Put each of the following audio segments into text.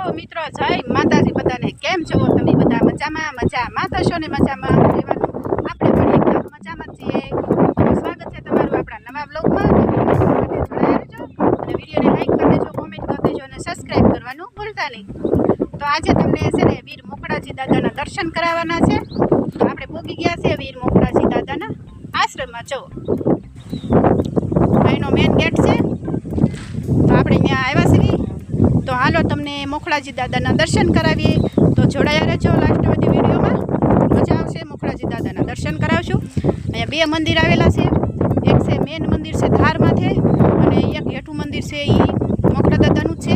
મિત્રો, જય માતાજી બધાને. કેમ છો તમે બધા? મજામાં થશો ને? મજામાં રહેવાનું. આપણે પણ એકદમ મજામાં છીએ. સ્વાગત છે તમારું આપણા નવા બ્લોગમાં. વિડીયોને લાઈક કરી દેજો, કોમેન્ટ કરી દેજો અને સબસ્ક્રાઈબ કરવાનું ભૂલતા નહીં. તો આજે તમને છે ને વીર મોકળાજી દાદાના દર્શન કરાવવાના છે. તો આપણે પહોંચી ગયા છે વીર મોકળાજી દાદાના આશ્રમમાં. જો અહીંનો મેઇન ગેટ છે. તો આપણે ત્યાં આવ્યા છીએ. તો હાલો તમને મોકળાજી દાદાના દર્શન કરાવીએ. તો જોડાયા રહેજો લાસ્ટ બધી વિડીયોમાં. મજા આવશે. મોકળાજી દાદાના દર્શન કરાવશું. અહીંયા બે મંદિર આવેલા છે. એક છે મેન મંદિર છે ધારમાથે, અને એક હેઠું મંદિર છે એ મોકળા દાદાનું જ છે.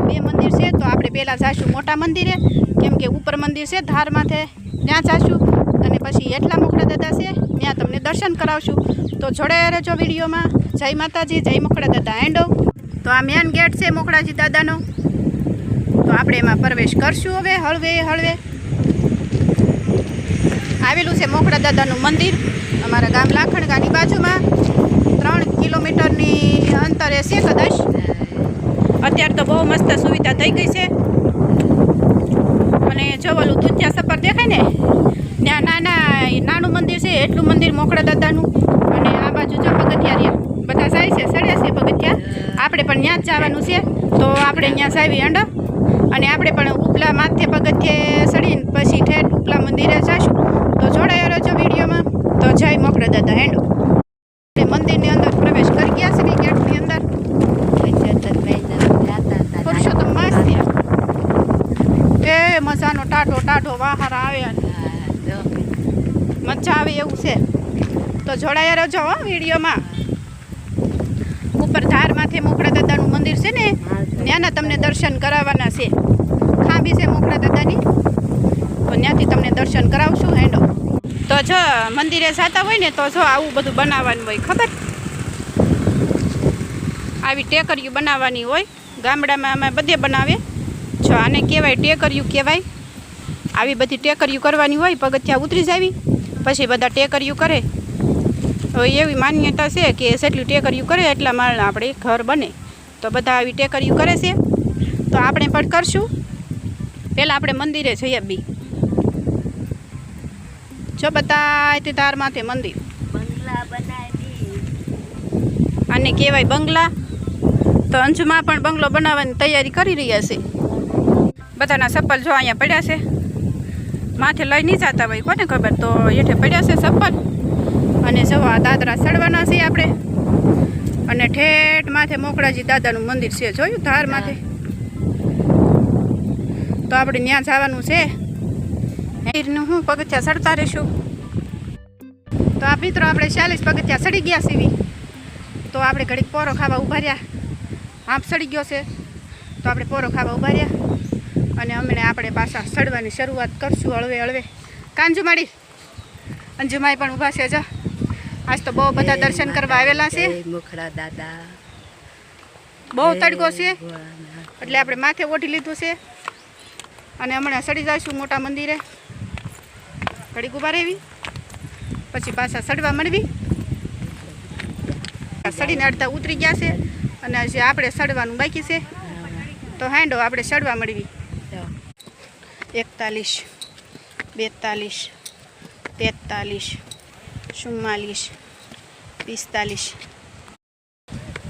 બે મંદિર છે. તો આપણે પહેલાં જઈશું મોટા મંદિરે, કેમ કે ઉપર મંદિર છે ધારમાથે, ત્યાં જઈશું. અને પછી એટલા મોકળા દાદા છે ત્યાં તમને દર્શન કરાવશું. તો જોડાયા રહેજો વિડીયોમાં. જય માતાજી, જય મોકળા દાદા હેન્ડો. તો આ મેન ગેટ છે મોકળાજી દાદાનો. તો આપણે એમાં પ્રવેશ કરશું હવે હળવે હળવે. આવેલું છે મોકળા દાદાનું મંદિર અમારા ગામ લાખણગાની બાજુમાં. 3 કિલોમીટરની અંતરે છે કદાચ. અત્યારે તો બહુ મસ્ત સુવિધા થઈ ગઈ છે. અને જો ઓલું દૂધિયા સફર દેખાય ને, ત્યાં નાનું મંદિર છે એટલું મંદિર મોકળા દાદાનું. અને આ બાજુ જો પગથિયા રહ્યા બધા જાય છે, ચડે છે પગથિયા. આપણે પણ ત્યાં જ જવાનું છે. તો આપણે ત્યાં જાવી અંડો. અને આપણે પણ ઉપલા માથે પગથિયે ચડીને પછી ઠેઠ ઉપલા મંદિરે જઈશું. તો જોડાયો રહેજો વિડીયોમાં. તો જય મોકળા દાદા હેન્ડો. મંદિરની અંદર પ્રવેશ કરી ગયા છે ગેટની અંદર. પુરુષોત્તમ માસ એ મજાનો ટાઢો વાહાર આવે, મજા આવે એવું છે. તો જોડાયા રહેજો વિડીયોમાં. ઉપર ધારમાથે મોકળા દાદાનું મંદિર છે ને, ત્યાંના તમને દર્શન કરાવવાના છે. ખાંભી છે મોકળા દાદાની, તો ત્યાંથી તમને દર્શન કરાવશું હેન્ડો. તો જો મંદિરે જતા હોય ને તો જો આવું બધું બનાવવાનું હોય, ખબર? આવી ટેકરીયું બનાવવાની હોય. ગામડામાં અમે બધે બનાવે. જો આને કહેવાય ટેકરીયું કહેવાય. આવી બધી ટેકરીયું કરવાની હોય. પગથિયા ઉતરી જાવી પછી બધા ટેકરીયું કરે. હવે એવી માન્યતા છે કે જેટલું ટેકરીયું કરે એટલા માળના આપણે ઘર બને. તો બધા આવી ટેકરીયું કરે છે. તો આપણે પણ કરશું. પહેલાં આપણે મંદિરે જઈએ બી. જો બતાય ધારમાથે મંદિર. આને કહેવાય બંગલા. તો અંજુમાં પણ બંગલો બનાવવાની તૈયારી કરી રહ્યા છે. બધાના ચપ્પલ જો અહીંયા પડ્યા છે. માથે લઈ નહીં જતા હોય, કોને ખબર. તો એઠે પડ્યા છે ચપ્પલ. અને જવા દાદરા ચડવાના છે આપણે. અને ઠેઠ માથે મોકળાજી દાદાનું મંદિર છે, જોયું ધાર માથે. તો આપણે ત્યાં જવાનું છે. મંદિરનું હું પગથિયા ચડતા રહીશું. તો આ મિત્રો આપણે 40 પગથિયા ચડી ગયા છીએ. તો આપણે ઘડીક પોરો ખાવા ઊભા રહ્યા. આપ ચડી ગયો છે તો આપણે પોરો ખાવા ઊભા રહ્યા. અને હમણાં આપણે પાછા ચડવાની શરૂઆત કરશું હળવે હળવે. કાંજુમાડી અંજુમાઈ પણ ઊભા છે. જા આજ તો બહુ બધા દર્શન કરવા આવેલા છે. મોકળા દાદા બહુ તડકો છે એટલે આપણે માથે ઓઢી લીધું છે. અને હમણાં ચડી જઈશું મોટા મંદિરે. ઘડીક ઊભા રહેવી પછી પાછા ચડવા મળવી. ચડીને અડધા ઉતરી ગયા છે અને હજી આપણે ચડવાનું બાકી છે. તો હેન્ડો આપણે ચડવા મળવી. 41 42 43 44 45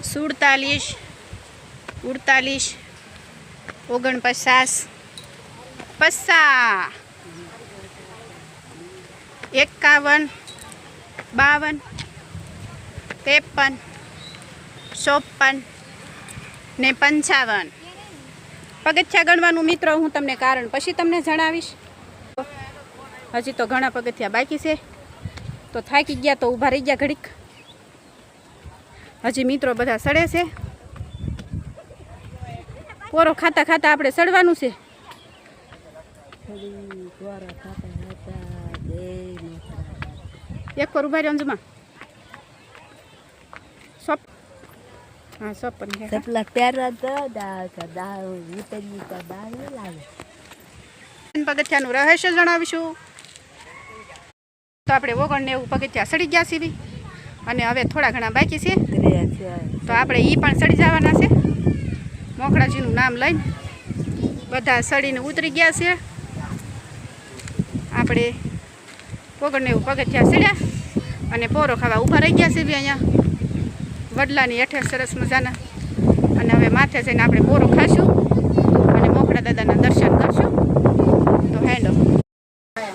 47 48 49 50 51 52 53 54 ને 55. પગથિયા ગણવાનું મિત્રો હું તમને કારણ પછી તમને જણાવીશ. હજી તો ઘણા પગથિયા બાકી છે. તો થાકી ગયા તો ઊભા રહી ગયા ઘડીક. હજી મિત્રો બધા ચડે છે. પોરો ખાતા ખાતા આપણે ચડવાનું છે. એક પર ઊભા રહ્યો અંજુમાં. હા સોપન પગથિયાનું રહસ્ય જણાવીશું. તો આપણે 99 પગથિયા ચડી ગયા છીએ. અને હવે થોડા ઘણા બાકી છે. તો આપણે એ પણ ચડી જવાના છે મોકળાજીનું નામ લઈને. બધા સડીને ઉતરી ગયા છે. આપણે પોગળને એવું પગથિયા સીડ્યા અને પોરો ખાવા ઊભા રહી ગયા છે બી અહીંયા વડલાની હેઠે સરસ મજાના. અને હવે માથે જઈને આપણે પોરો ખાશું અને મોખડા દાદાના દર્શન કરશું. તો હેલો,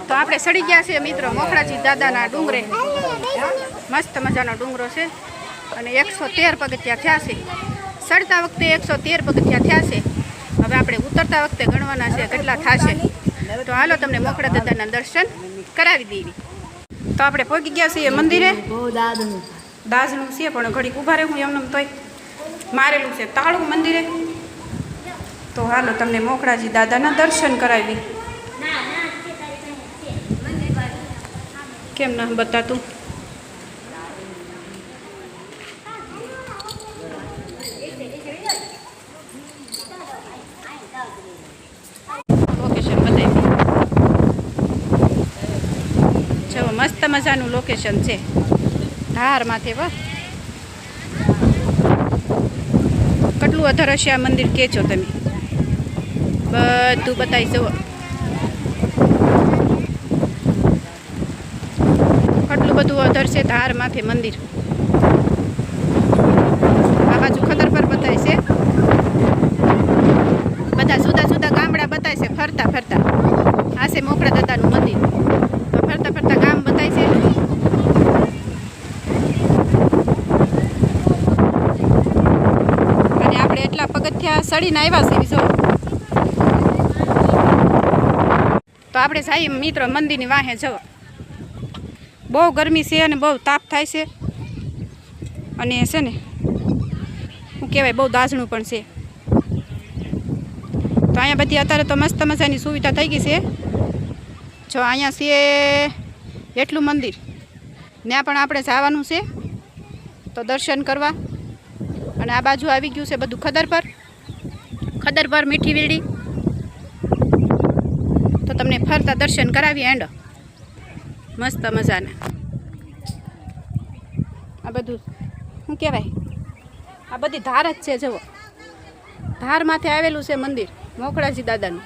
તો આપણે સડી ગયા છીએ મિત્રો મોખડાજી દાદાના ડુંગરે. મસ્ત મજાનો ડુંગરો છે અને 113 પગથિયા થયા છે. ચડતા વખતે 113 પગથિયા થયા છે. હવે આપણે ઉતરતા વખતે ગણવાના છે કેટલા થશે. તો હાલો તમને મોખડા દાદાના દર્શન કરાવી દેવી. તો આપણે પહોંચી ગયા છીએ મંદિરે. દાજનું છે પણ ઘડીક ઊભા રહેવું એમને તોય મારેલું છે તાળું મંદિરે. તો હાલો તમને મોખડાજી દાદાના દર્શન કરાવી. કેમ ના બતાતું? લોકેશન બતાવી. જો મસ્ત મજાનું લોકેશન છે ધાર માથે. કેટલું અધર હશે આ મંદિર કહેજો તમે. બધું બતાવી જુઓ કેટલું બધું અધર છે ધાર માથે મંદિર. આ બાજુ ખતર પર બતાય છે. બધા જુદા જુદા ગામડા બતાય છે ફરતા ફરતા. આ છે મોખડા દાદાનું મંદિર. તો ફરતા ફરતા ગામ બતાય છે. અને આપણે એટલા પગથિયા સડીને આવ્યા છે જો. તો આપણે સાઈ મિત્રો મંદિરની વાહે જવા. બહુ ગરમી છે અને બહુ તાપ થાય છે અને છે ને શું કહેવાય બહુ દાઝણું પણ છે. તો અહીંયા બધી અત્યારે તો મસ્ત મજાની સુવિધા થઈ ગઈ છે. જો અહીંયા છે એટલું મંદિર. ત્યાં પણ આપણે જવાનું છે તો દર્શન કરવા. અને આ બાજુ આવી ગયું છે બધું ખદર પર મીઠી વીરડી. તો તમને ફરતા દર્શન કરાવી એન્ડ મસ્ત મજાના. આ બધું શું કહેવાય આ બધી ધાર જ છે જુઓ. ધાર માથે આવેલું છે મંદિર મોખડાજી દાદાનું.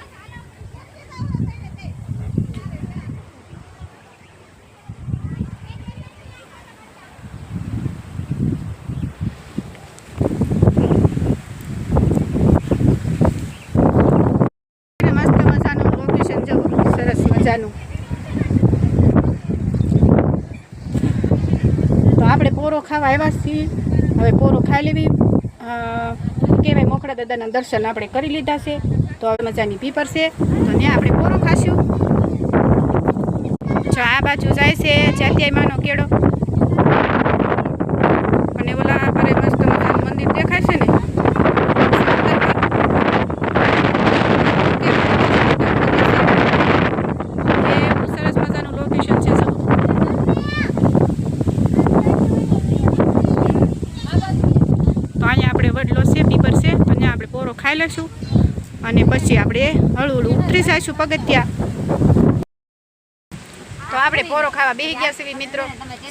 મસ્ત મજાનું લોકેશન જુઓ સરસ મજાનું. તો આપણે પોરો ખાવા આવ્યા છીએ. હવે પોરો ખાઈ લેવી. કહેવાય મોખડા દાદાના દર્શન આપણે કરી લીધા છે. તો હવે મજાની પીપર છે તો ત્યાં આપણે પોરો ખાશું. જો આ બાજુ જાય છે જાતિયાઈ માનો કેળો. અને ઓલા પર મસ્ત મજાનું મંદિર દેખાય છે ને. એવું સરસ મજાનું લોકેશન છે. તો અહીંયા આપણે વડલો છે પીપર છે તો ત્યાં આપણે પોરો ખાઈ લઈશું અને પછી આપણે હળવું ઉતરી જઈશું પગથિયા. તો આપણે પોરો ખાવા બેસી ગયા છે મિત્રો.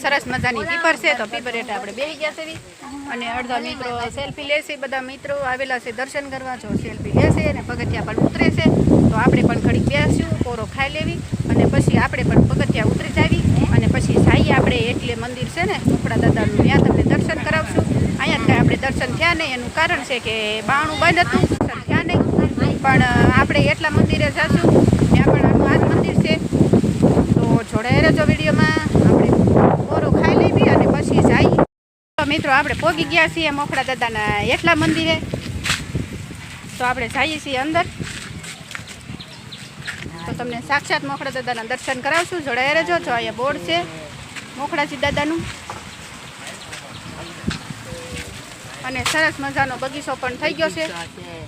સરસ મજાની પીપર છે તો પીપર એટલે આપણે બેસી ગયા છે. અને અડધા મિત્રો સેલ્ફી લેશે. બધા મિત્રો આવેલા છે દર્શન કરવા. જો સેલ્ફી લેશે અને પગથિયા પણ ઉતરે છે. તો આપણે પણ ઘડીક બેસીશું પોરો ખાઈ લેવી અને પછી આપણે પણ પગથિયા ઉતરી જાવી અને પછી જઈએ આપણે એટલે મંદિર છે ને મોખડા દાદાનું ત્યાં તમને દર્શન કરાવશું. અહીંયા કાંઈ આપણે દર્શન થયા નહીં. એનું કારણ છે કે બાણું બંધ હતું દર્શન થયા નહીં. પણ આપણે એટલા મંદિરે જઈશું ત્યાં પણ આ જ મંદિર છે. તો જોડાઈ રહેજો વિડીયોમાં. આપણે પોરો ખાઈ લેવી અને પછી જઈએ. તો મિત્રો આપણે પહોંચી ગયા છીએ મોખડા દાદાના એટલા મંદિરે. તો આપણે જઈએ છીએ અંદર. તો તમને સાક્ષાત મોખડા દાદાના દર્શન કરાવશું. જોડાઈ રહેજો. જો અહીંયા બોર્ડ છે મોખડાજી દાદાનું. અને સરસ મજાનો બગીચો પણ થઈ ગયો છે.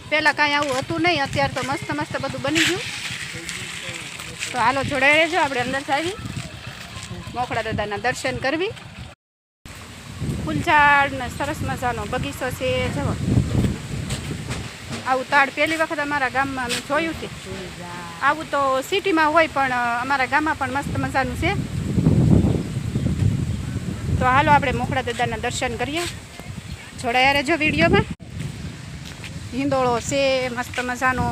પહેલાં કાંઈ આવું હતું નહીં. અત્યારે તો મસ્ત મસ્ત બધું બની ગયું. તો હાલો જોડાઈ રહેજો. આપણે અંદર જઈએ મોખડા દાદાના દર્શન કરવી. ફૂલઝાડ ને સરસ મજાનો બગીચો છે. જવો આવું તાડ પહેલી વખત અમારા ગામમાં મેં જોયું છે. આવું તો સિટીમાં હોય પણ અમારા ગામમાં પણ મસ્ત મજાનું છે. તો હાલો આપણે મોખડા દાદાના દર્શન કરીએ. જોડાયા રહેજો વિડીયોમાં. હિંદોળો છે મસ્ત મજાનો.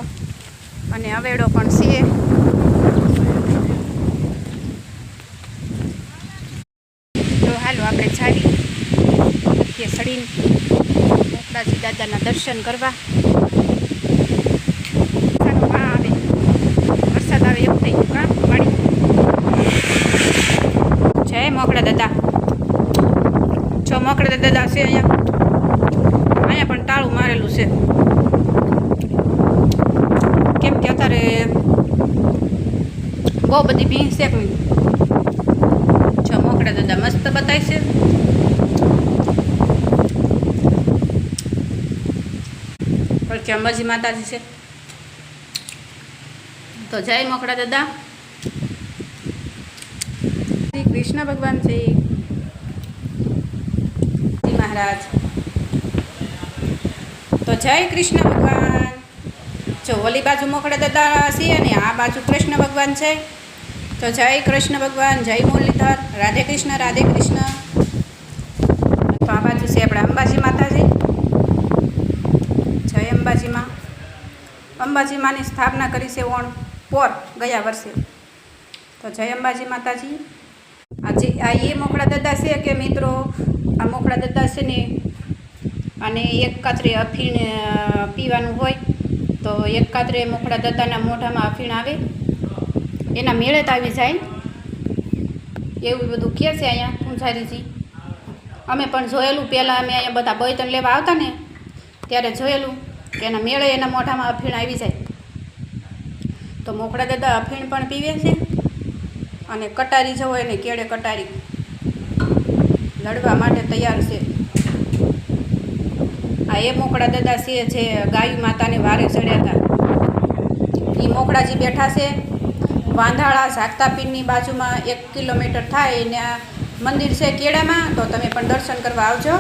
અને અવેડો પણ છે. તો હાલો આપણે જાવી કે સડીને મોખડાજી દાદાના દર્શન કરવા. આવે વરસાદ આવે એવું થઈ ગયું કાં વાડી. જય મોખડા દાદા. જો મોખડા દાદા છે અહીંયા પણ તાળું મારેલું છે, કેમ કે અત્યારે બહુ બધી ભીંસ છે. જો મોખડા દાદા મસ્ત બતાય છે. પછી અંબાજી માતાજી છે. તો જય મોખડા દાદા. શ્રી કૃષ્ણ ભગવાન છે મહારાજ. તો જય કૃષ્ણ ભગવાન. જો ઓલી બાજુ મોખડા દાદા છે અને આ બાજુ કૃષ્ણ ભગવાન છે. તો જય કૃષ્ણ ભગવાન, જય મુરલીધર, રાધે કૃષ્ણ રાધે કૃષ્ણ. તો આ બાજુ છે આપણે અંબાજી માતાજી. જય અંબાજીમાં. અંબાજીમાંની સ્થાપના કરી છે પોર ગયા વર્ષે. તો જય અંબાજી માતાજી. આજે આ એ મોખડા દાદા છે કે મિત્રો, આ મોખડા દાદા છે ને, અને એક કાતરે અફીણ પીવાનું હોય તો એક કાતરે મોખડા દાદાના મોઢામાં અફીણ આવે, એના મેળે જ આવી જાય એવું બધું કહે છે અહીંયા પૂંજારીજી. અમે પણ જોયેલું, પહેલાં અમે અહીંયા બધા બૈતન લેવા આવતા ને ત્યારે જોયેલું કે એના મેળે એના મોઢામાં અફીણ આવી જાય. તો મોખડા દાદા અફીણ પણ પીવે છે અને કટારી જવો એને કેળે કટારી લડવા માટે તૈયાર છે. આ એ મોખડા દાદા છે જે ગાય માતાને વારે ચડ્યા હતા. એ મોખડાજી બેઠા છે વાંધાળા ઝાકતા પીરની બાજુમાં 1 કિલોમીટર થાય એને મંદિર છે કેળામાં. તો તમે પણ દર્શન કરવા આવજો.